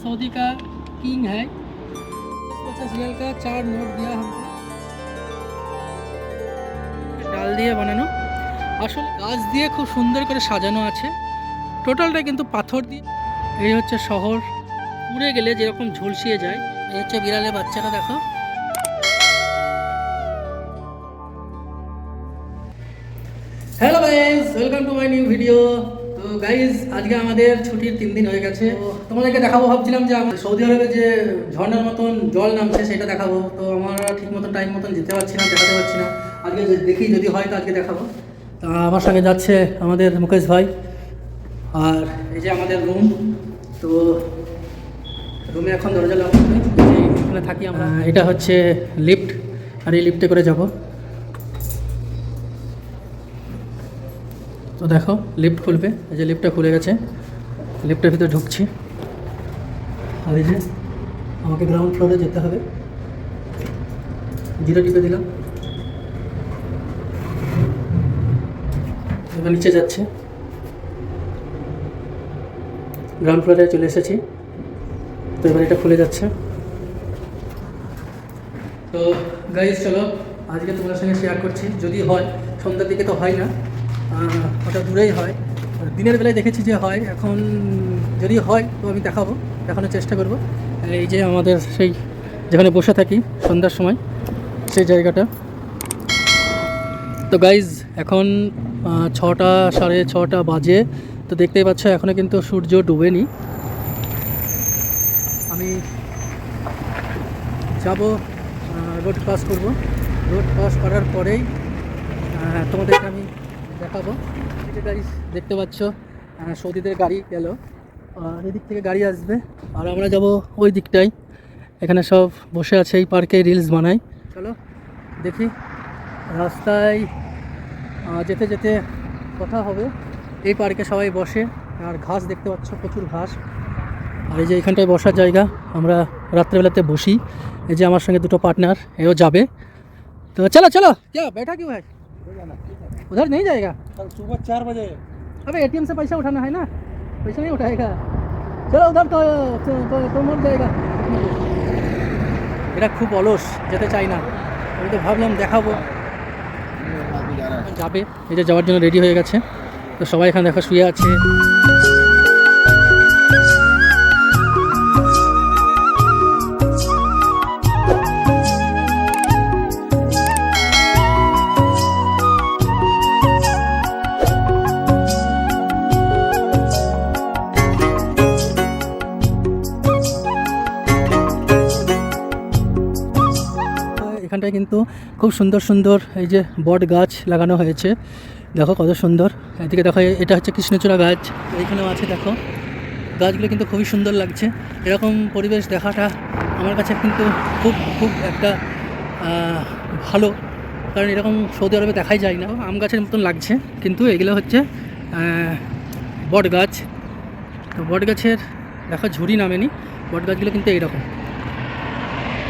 Saudi का king है। 50 रियाल का 4 नोट दिया हमको, ডাল দিয়ে বানানো। আসলে গাছ দিয়ে খুব সুন্দর করে সাজানো আছে, টোটালটা কিন্তু পাথর দিয়ে। এই হচ্ছে শহর, পুড়ে গেলে যেরকম ঝলসিয়ে যায়। এই হচ্ছে বিড়ালের বাচ্চাটা, দেখো। Hello guys, welcome to my new video. তো গাইজ, আজকে আমাদের ছুটির 3 দিন হয়ে গেছে। তোমাদেরকে দেখাবো ভাবছিলাম যে সৌদি আরবে যে ঝর্ণার মতন জল নামছে সেটা দেখাবো। তো আমরা ঠিক মতন টাইম মতন যেতে পারছি না, দেখাতে পারছি না। আজকে দেখি, যদি হয় তো আজকে দেখাবো। তা আমার সঙ্গে যাচ্ছে আমাদের মুকেশ ভাই। আর এই যে আমাদের রুম, তো রুমে এখন দরজা লক হবে, এখানে থাকি আমরা। এটা হচ্ছে লিফট, আর এই লিফটে করে যাব। তো দেখো, লিফট খুলবে, এই যে লিফটটা খুলে গেছে, লিফটের ভিতরে ঢুকছি। আর এই যে আমাকে গ্রাউন্ড ফ্লোরে যেতে হবে, জিরো টিপে দিলাম, এবার নিচে যাচ্ছে। গ্রাউন্ড ফ্লোরে চলে এসেছি। তো এবার এটা খুলে যাচ্ছে। তো গাইজ, চলো আজকে তোমার সঙ্গে শেয়ার করছি। যদি হয়, সন্ধ্যার দিকে তো হয় না, ওটা দূরেই হয়। দিনের বেলায় দেখেছি যে হয়, এখন যদি হয় তো আমি দেখাবো, দেখানোর চেষ্টা করব। এই যে আমাদের সেই যেখানে বসে থাকি সন্ধ্যার সময়, সেই জায়গাটা। তো গাইজ, এখন 6টা, 6:30 বাজে। তো দেখতেই পাচ্ছ এখনও কিন্তু সূর্য ডুবেনি। আমি যাব, রোড ক্রস করব। রোড ক্রস করার পরেই তোমাদেরকে আমি দেখাবো। এটা গাড়ি দেখতে পাচ্ছ, সৌদিদের গাড়ি গেল, আর এদিক থেকে গাড়ি আসবে, আর আমরা যাব ওই দিকটাই। এখানে সব বসে আছে, এই পার্কে রিলস বানাই। চলো দেখি, রাস্তায় যেতে যেতে কথা হবে। এই পার্কে সবাই বসে, আর ঘাস দেখতে পাচ্ছ, প্রচুর ঘাস। আর এই যে এখানটায় বসার জায়গা, আমরা রাত্রেবেলাতে বসি। এই যে আমার সঙ্গে দুটো পার্টনার, এও যাবে। তো চলো চলো, क्या बैठा क्यों है? उधर नहीं जाएगा? कल सुबह 4 बजे। अबे एटीएम से पैसा उठाना है ना, पैसा नहीं उठाएगा। चलो उधर तो मर जाएगा। এরা খুব অলস, যেতে চাই না। আমি তো ভাবলাম দেখাবো, যাবে। এই যে যাওয়ার জন্য রেডি হয়ে গেছে। তো সবাই এখানে দেখো শুয়ে আছে। এখানটায় কিন্তু খুব সুন্দর সুন্দর এই যে বট গাছ লাগানো হয়েছে, দেখো কত সুন্দর। এদিকে দেখো, এটা হচ্ছে কৃষ্ণচূড়া গাছ, এইখানেও আছে। দেখো গাছগুলো কিন্তু খুবই সুন্দর লাগছে। এরকম পরিবেশ দেখাটা আমার কাছে কিন্তু খুব খুব একটা ভালো, কারণ এরকম সৌদি আরবে দেখাই যায় না। আম গাছের মতন লাগছে, কিন্তু এগুলো হচ্ছে বট গাছ। তো বট গাছের দেখো ঝুড়ি নামেনি, বট গাছগুলো কিন্তু এইরকম।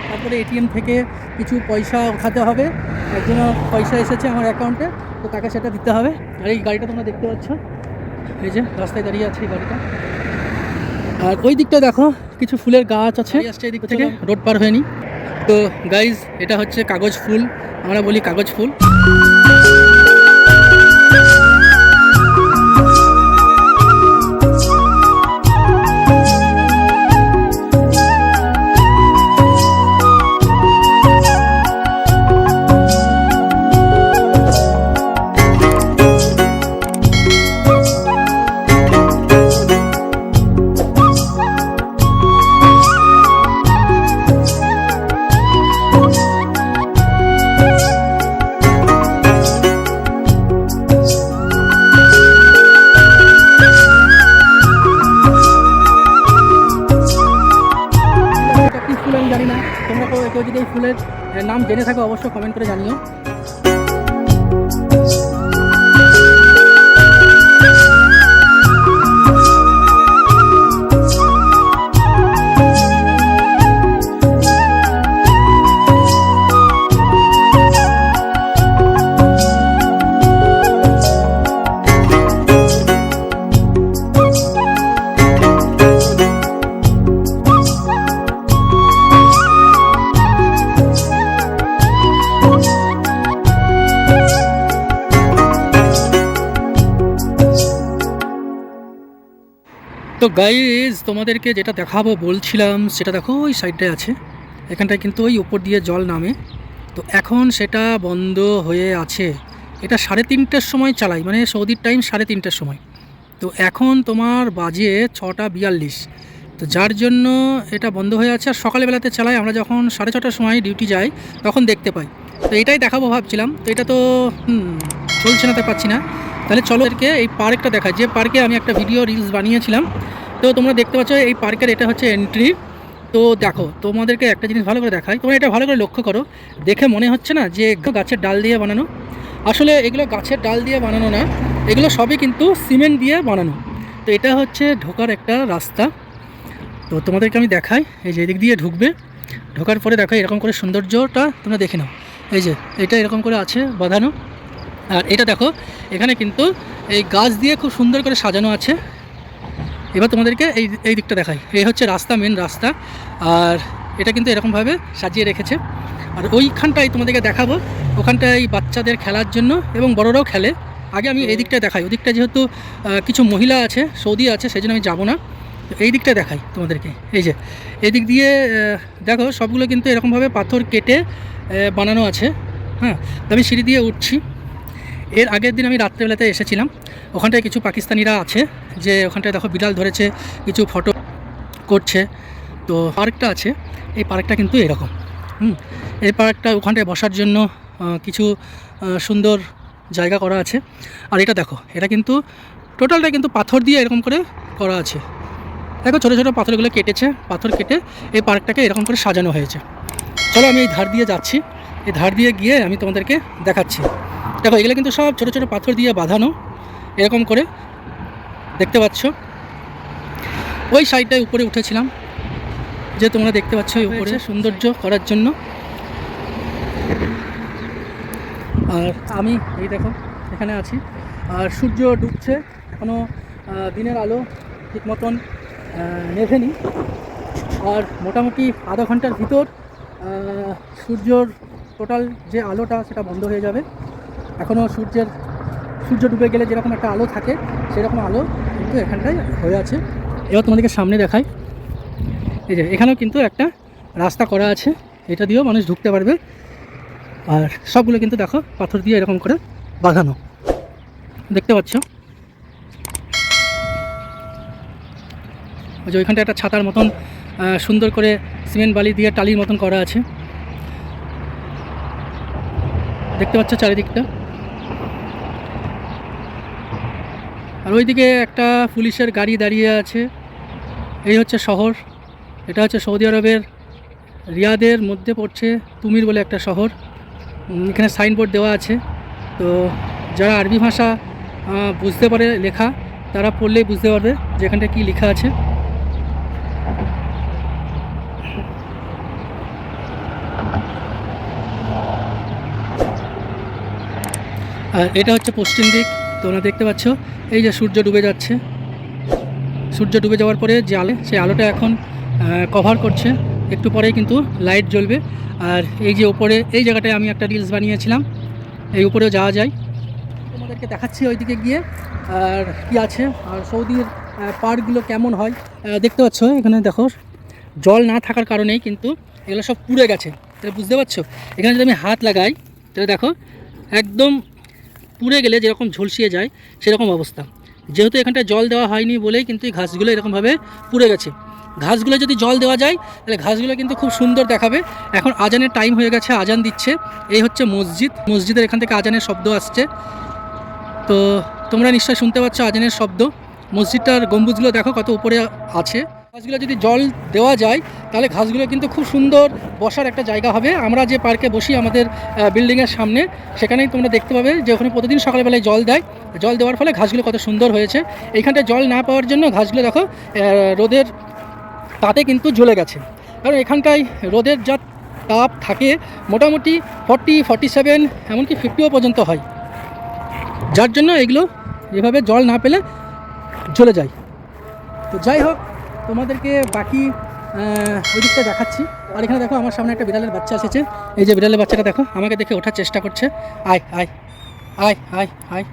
তারপরে এটিএম থেকে কিছু পয়সা উঠাতে হবে, একজনের পয়সা এসেছে আমার অ্যাকাউন্টে, তো তাকে সেটা দিতে হবে। আর এই গাড়িটা তোমরা দেখতে পাচ্ছ, এই যে রাস্তায় দাঁড়িয়ে আছে এই গাড়িটা। আর ওই দিকটা দেখো কিছু ফুলের গাছ আছে, আসছে এই দিক থেকে, রোড পার হয়নি। তো গাইজ, এটা হচ্ছে কাগজ ফুল, আমরা বলি কাগজ ফুল। জানি না, তোমরা কেউ যদি এই ফুলের নাম জেনে থাকো অবশ্যই কমেন্ট করে জানিও। তো গাইজ তোমাদেরকে যেটা দেখাবো বলছিলাম সেটা দেখো ওই সাইডটায় আছে, এখানটায় কিন্তু ওই উপর দিয়ে জল নামে। তো এখন সেটা বন্ধ হয়ে আছে। এটা 3:30টার সময় চালাই, মানে সৌদির টাইম 3:30টার সময়। তো এখন তোমার বাজে 6:42। তো যার জন্য এটা বন্ধ হয়ে আছে। আর সকালবেলাতে চালাই, আমরা যখন 6:30টার সময় ডিউটি যাই তখন দেখতে পাই। তো এটাই দেখাবো ভাবছিলাম, তো এটা তো চলছে না, তো পাচ্ছি না। তাহলে চলো এরকে এই পার্কটা দেখায়, যে পার্কে আমি একটা ভিডিও রিলস বানিয়েছিলাম। তো তোমরা দেখতে পাচ্ছ এই পার্কের এটা হচ্ছে এন্ট্রি। তো দেখো তোমাদেরকে একটা জিনিস ভালো করে দেখাই, তোমরা এটা ভালো করে লক্ষ্য করো। দেখে মনে হচ্ছে না যে গাছের ডাল দিয়ে বানানো? আসলে এগুলো গাছের ডাল দিয়ে বানানো না, এগুলো সবই কিন্তু সিমেন্ট দিয়ে বানানো। তো এটা হচ্ছে ঢোকার একটা রাস্তা। তো তোমাদেরকে আমি দেখাই, এই যে এদিক দিয়ে ঢুকবে, ঢোকার পরে দেখো এরকম করে সৌন্দর্যটা তোমরা দেখে নাও। এই যে এটা এরকম করে আছে বাঁধানো। আর এটা দেখো এখানে কিন্তু এই গাছ দিয়ে খুব সুন্দর করে সাজানো আছে। এবার তোমাদেরকে এই দিকটা দেখাই, এই হচ্ছে রাস্তা, মেন রাস্তা। আর এটা কিন্তু এরকমভাবে সাজিয়ে রেখেছে। আর ওইখানটাই তোমাদেরকে দেখাবো, ওখানটায় বাচ্চাদের খেলার জন্য এবং বড়রাও খেলে। আগে আমি এই দিকটা দেখাই, ওদিকটা যেহেতু কিছু মহিলা আছে, সৌদি আছে, সেই জন্য আমি যাবো না। এই দিকটা দেখাই তোমাদেরকে। এই যে এই দিক দিয়ে দেখো সবগুলো কিন্তু এরকমভাবে পাথর কেটে বানানো আছে। হ্যাঁ, তো আমি সিঁড়ি দিয়ে উঠছি। এর আগের দিন আমি রাত্রেবেলাতে এসেছিলাম, ওখানটায় কিছু পাকিস্তানিরা আছে, যে ওখানটায় দেখো বিড়াল ধরেছে, কিছু ফটো করছে। তো পার্কটা আছে, এই পার্কটা কিন্তু এরকম। এই পার্কটা ওখানটায় বসার জন্য কিছু সুন্দর জায়গা করা আছে। আর এটা দেখো, এটা কিন্তু টোটালটা কিন্তু পাথর দিয়ে এরকম করে করা আছে। দেখো ছোটো ছোটো পাথরগুলো কেটেছে, পাথর কেটে এই পার্কটাকে এরকম করে সাজানো হয়েছে। চলো আমি এই ধার দিয়ে যাচ্ছি, এই ধার দিয়ে গিয়ে আমি তোমাদেরকে দেখাচ্ছি। দেখো এগুলো কিন্তু সব ছোটো ছোটো পাথর দিয়ে বাঁধানো, এরকম করে দেখতে পাচ্ছ। ওই সাইডটায় উপরে উঠেছিলাম, যে তোমরা দেখতে পাচ্ছ ওই উপরে সৌন্দর্য করার জন্য। আর আমি এই দেখো এখানে আছি, আর সূর্য ডুবছে, এখনও দিনের আলো ঠিক মতন নেভেনি। আর মোটামুটি আধা ঘন্টার ভিতর সূর্যর টোটাল যে আলোটা সেটা বন্ধ হয়ে যাবে। এখনও সূর্য ডুবে গেলে যেরকম একটা আলো থাকে সেরকম আলো কিন্তু এখানটায় হয়ে আছে। এবার তোমাদেরকে সামনে দেখাই, এই যে এখানেও কিন্তু একটা রাস্তা করা আছে, এটা দিয়েও মানুষ ঢুকতে পারবে। আর সবগুলো কিন্তু দেখো পাথর দিয়ে এরকম করে বাঁধানো, দেখতে পাচ্ছ। যে ওইখানটা একটা ছাতার মতন সুন্দর করে সিমেন্ট বালি দিয়ে টালির মতন করা আছে, দেখতে পাচ্ছ চারিদিকটা। আর ওইদিকে একটা পুলিশের গাড়ি দাঁড়িয়ে আছে। এই হচ্ছে শহর, এটা হচ্ছে সৌদি আরবের রিয়াদের মধ্যে পড়ছে, তুমির বলে একটা শহর। এখানে সাইনবোর্ড দেওয়া আছে, তো যারা আরবি ভাষা বুঝতে পারে লেখা, তারা পড়লেই বুঝতে পারবে যে এখানটা কী লেখা আছে। আর এটা হচ্ছে পশ্চিম দিক, তোমরা দেখতে পাচ্ছ। এই যে সূর্য ডুবে যাচ্ছে, সূর্য ডুবে যাওয়ার পরে যে আলো, সেই আলোটা এখন কভার করছে, একটু পরেই কিন্তু লাইট জ্বলবে। আর এই যে উপরে এই জায়গাটায় আমি একটা রিলস বানিয়েছিলাম, এই উপরেও যাওয়া যায়, তোমাদেরকে দেখাচ্ছি ওইদিকে গিয়ে আর কি আছে। আর সৌদির পার্কগুলো কেমন হয় দেখতে পাচ্ছ। এখানে দেখো জল না থাকার কারণেই কিন্তু এগুলো সব পুড়ে গেছে, তাহলে বুঝতে পারছো। এখানে যদি আমি হাত লাগাই তাহলে দেখো একদম পুড়ে গেলে যেরকম ঝলসিয়ে যায় সেরকম অবস্থা। যেহেতু এখানটায় জল দেওয়া হয়নি বলেই কিন্তু এই ঘাসগুলো এরকমভাবে পুড়ে গেছে। ঘাসগুলো যদি জল দেওয়া যায় তাহলে ঘাসগুলো কিন্তু খুব সুন্দর দেখাবে। এখন আজানের টাইম হয়ে গেছে, আজান দিচ্ছে। এই হচ্ছে মসজিদ, মসজিদের এখান থেকে আজানের শব্দ আসছে। তো তোমরা নিশ্চয়ই শুনতে পাচ্ছ আজানের শব্দ। মসজিদটার গম্বুজগুলো দেখো কত উপরে আছে। ঘাসগুলো যদি জল দেওয়া যায় তাহলে ঘাসগুলো কিন্তু খুব সুন্দর বসার একটা জায়গা হবে। আমরা যে পার্কে বসি আমাদের বিল্ডিংয়ের সামনে, সেখানেই তোমরা দেখতে পাবে যে ওখানে প্রতিদিন সকালবেলায় জল দেয়। জল দেওয়ার ফলে ঘাসগুলো কত সুন্দর হয়েছে। এইখানটায় জল না পাওয়ার জন্য ঘাসগুলো দেখো রোদের তাতে কিন্তু জ্বলে গেছে। কারণ এখানটায় রোদের যা তাপ থাকে মোটামুটি 40, 47, এমনকি 50ও পর্যন্ত হয়, যার জন্য এগুলো এভাবে জল না পেলে জ্বলে যায়। তো যাই হোক, তোমাদেরকে বাকি ওই দিকটা দেখাচ্ছি। আর এখানে দেখো আমার সামনে একটা বিড়ালের বাচ্চা এসেছে। এই যে বিড়ালের বাচ্চাটা দেখো আমাকে দেখে ওঠার চেষ্টা করছে। আয় আয় আয় আয় আয়,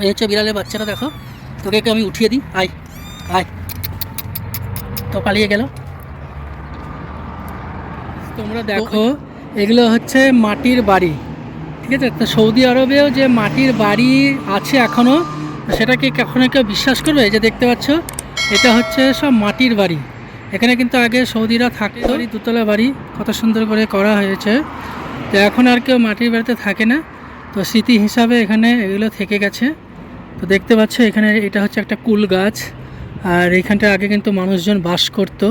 এই হচ্ছে বিড়ালের বাচ্চাটা, দেখো তোকে আমি উঠিয়ে দিই। আয় আয়, তো পালিয়ে গেল। তোমরা দেখো এগুলো হচ্ছে মাটির বাড়ি, ঠিক আছে? তো সৌদি আরবেও যে মাটির বাড়ি আছে এখনও, সেটাকে কখনো কেউ বিশ্বাস করবে? যে দেখতে পাচ্ছ এটা হচ্ছে সব মাটির বাড়ি। এখানে কিন্তু আগে সৌদিরা থাকতো, দুতলা বাড়ি কত সুন্দর করে করা হয়েছে। তো এখন আর কেউ মাটির বাড়িতে থাকে না, তো স্মৃতি হিসাবে এখানে এগুলো থেকে গেছে। তো দেখতে পাচ্ছ এখানে এটা হচ্ছে একটা কুল গাছ, আর এখানটায় আগে কিন্তু মানুষজন বাস করত।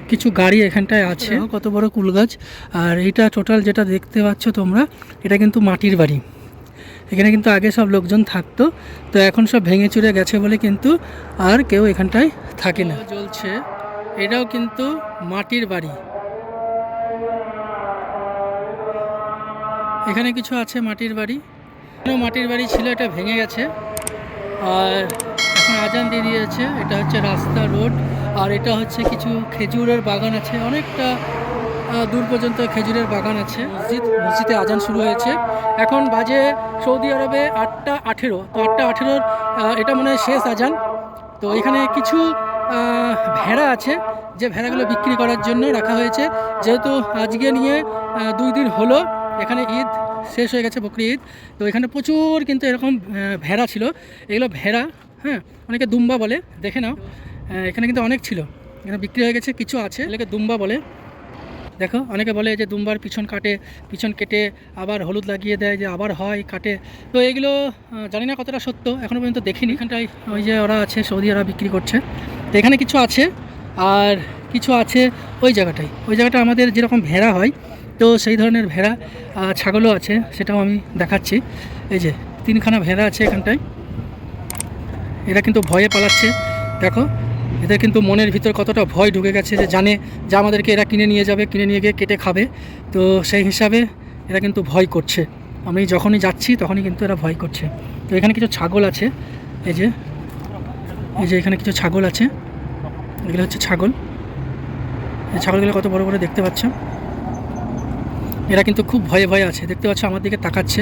কিছু গাড়ি এখানটায় আছে, কত বড় কুল গাছ। আর এইটা টোটাল যেটা দেখতে পাচ্ছ তোমরা, এটা কিন্তু মাটির বাড়ি। এখানে কিন্তু আগে সব লোকজন থাকতো, তো এখন সব ভেঙে চুরে গেছে বলে কিন্তু আর কেউ এখানটায় থাকে না। জ্বলছে, এটাও কিন্তু মাটির বাড়ি। এখানে কিছু আছে মাটির বাড়ি, মাটির বাড়ি ছিল, এটা ভেঙে গেছে। আর এখন আজান দিয়ে দিয়েছে। এটা হচ্ছে রাস্তা, রোড। আর এটা হচ্ছে কিছু খেজুরের বাগান আছে, অনেকটা দূর পর্যন্ত খেজুরের বাগান আছে। মসজিদে আজান শুরু হয়েছে। এখন বাজে সৌদি আরবে 8:18। তো 8:18 এটা মনে হয় শেষ আজান। তো এখানে কিছু ভেড়া আছে, যে ভেড়াগুলো বিক্রি করার জন্য রাখা হয়েছে। যেহেতু আজকে নিয়ে 2 দিন হলো, এখানে ঈদ শেষ হয়ে গেছে, বকরি ঈদ। তো এখানে প্রচুর কিন্তু এরকম ভেড়া ছিল। এগুলো ভেড়া, হ্যাঁ, অনেকে দুম্বা বলে, দেখে নাও। এখানে কিন্তু অনেক ছিল, এখানে বিক্রি হয়ে গেছে। কিছু আছে এগুলোকে দুম্বা বলে। দেখো অনেকে বলে যে দুম্বার পিছন কাটে, পিছন কেটে আবার হলুদ লাগিয়ে দেয়, যে আবার হয় কাটে। তো এগুলো জানি না কতটা সত্য, এখনও পর্যন্ত দেখিনি। এখানটায় ওই যে ওরা আছে, সৌদি ওরা বিক্রি করছে। তো এখানে কিছু আছে, আর কিছু আছে ওই জায়গাটায়। ওই জায়গাটা আমাদের যেরকম ভেড়া হয়, তো সেই ধরনের ভেড়া। ছাগলও আছে, সেটাও আমি দেখাচ্ছি। এই যে 3খানা ভেড়া আছে এখানটায়। এরা কিন্তু ভয়ে পালাচ্ছে, দেখো। এদের কিন্তু মনের ভিতর কতটা ভয় ঢুকে গেছে, যে জানে যে আমাদেরকে এরা কিনে নিয়ে যাবে, কিনে নিয়ে গিয়ে কেটে খাবে। তো সেই হিসাবে এরা কিন্তু ভয় করছে। আমি যখনই যাচ্ছি তখনই কিন্তু এরা ভয় করছে। তো এখানে কিছু ছাগল আছে, এই যে এখানে কিছু ছাগল আছে। এগুলো হচ্ছে ছাগল। এই ছাগলগুলো কত বড় বড় দেখতে পাচ্ছ। এরা কিন্তু খুব ভয়ে ভয়ে আছে, দেখতে পাচ্ছ আমার দিকে তাকাচ্ছে,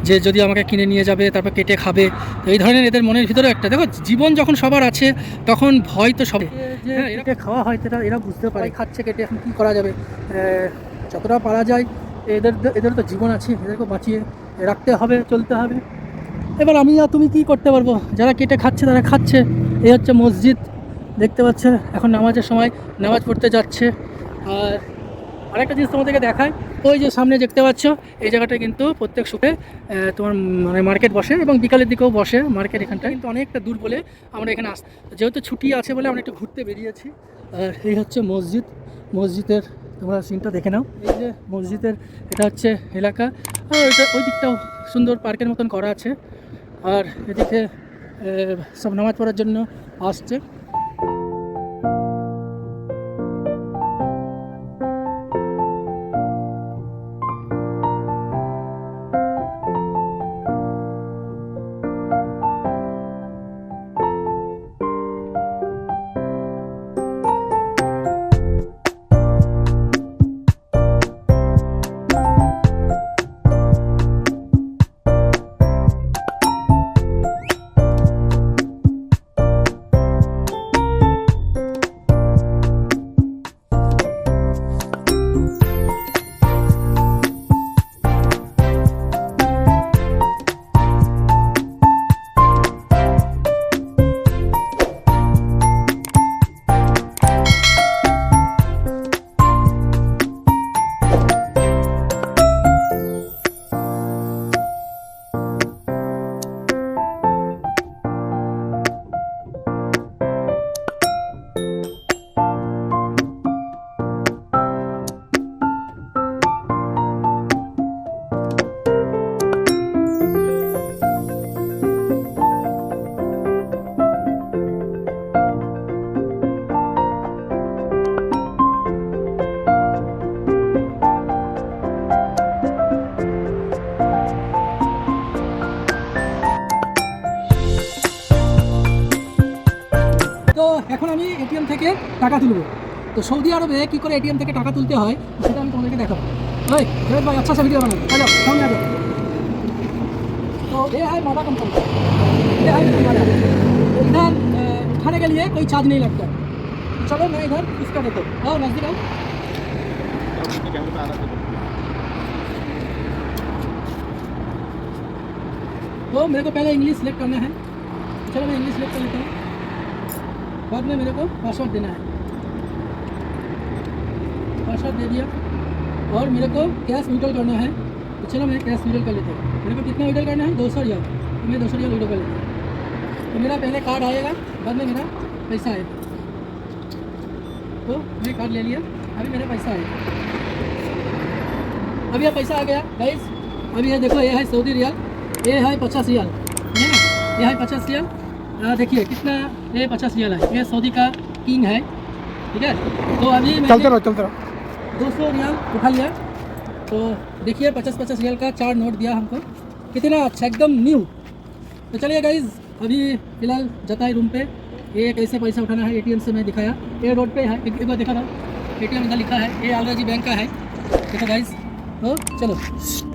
যে যদি আমাকে কিনে নিয়ে যাবে, তারপর কেটে খাবে। তো এই ধরনের এদের মনের ভিতরে একটা, দেখো, জীবন যখন সবার আছে তখন ভয় তো সবে। এটাকে খাওয়া হয়, সেটা এরা বুঝতে পারে, খাচ্ছে কেটে। এখন কী করা যাবে, যতটা পারা যায় এদের তো জীবন আছে, এদেরকে বাঁচিয়ে রাখতে হবে, চলতে হবে। এবার আমি আর তুমি কী করতে পারবো? যারা কেটে খাচ্ছে তারা খাচ্ছে। এই হচ্ছে মসজিদ, দেখতে পাচ্ছে। এখন নামাজের সময় নামাজ পড়তে যাচ্ছে। আর আরেকটা জিনিস তোমাদেরকে দেখায়, ওই যে সামনে দেখতে পাচ্ছ, এই জায়গাটায় কিন্তু প্রত্যেক শুক্রে তোমার মানে মার্কেট বসে, এবং বিকালের দিকেও বসে মার্কেট। এখানটা কিন্তু অনেকটা দূর বলে আমরা এখানে যেহেতু ছুটি আছে বলে আমরা একটু ঘুরতে বেরিয়েছি। আর এই হচ্ছে মসজিদ, মসজিদের তোমরা সিনটা দেখে নাও। এই যে মসজিদের এটা হচ্ছে এলাকা। আর ওই দিকটাও সুন্দর পার্কের মতন করা আছে। আর এদিকে সব নামাজ পড়ার জন্য আসছে। তো এখন আমি এটিএম থেকে টাকা তুলব। তো সৌদি আরবে কী করে এটিএম থেকে টাকা তুলতে হয় সেটা আমি তোমাদেরকে দেখাবো। ভাই ভাই, আচ্ছা ভিডিও বানাবো, आ जाओ सामने आ जाओ। तो ये है मादा कंपनी, ये है मादा। इधर दिखाने के लिए कोई चार्ज नहीं लगता। चलो मैं इधर इसका देखो, आओ नजदीक आओ। तो मेरे को पहले इंग्लिश सिलेक्ट करना है, चलो मैं इंग्लिश सिलेक्ट कर लेता हूँ। बाद में मेरे को पासवर्ड देना है, पासवर्ड दे दिया। और मेरे को कैश विड्रॉल करना है, तो चलो मैं कैश विड्रॉल कर लेता हूँ। मेरे को कितना विड्रॉल करना है, 200 रियाल, तो मैं 200 रियाल विड्रॉल कर लेता हूँ। तो मेरा पहले कार्ड आएगा, बाद में मेरा पैसा आएगा। तो मैं कार्ड ले लिया, अभी मेरा पैसा आएगा। अभी यह पैसा आ गया गाइस। अभी ये देखो, ये है सऊदी रियाल, ये है 50 रियाल, है ना, ये है 50 रियाल। देखिए कितना, ये 50 रियाल है, ये सऊदी का किंग है, ठीक है। तो अभी चलते रहो 200 रियाल उठा लिया। तो देखिए 50-50 रियाल का 4 नोट दिया हमको, कितना अच्छा, एकदम न्यू। तो चलिए गाइज, अभी फ़िलहाल जाता है रूम पे। ये कैसे पैसा उठाना है, एटीएम से मैं दिखाया, ये रोड पे है, एक बार देखा था, एटीएम इधर लिखा है, ये अलराजी बैंक का है, देखो गाइज। तो चलो।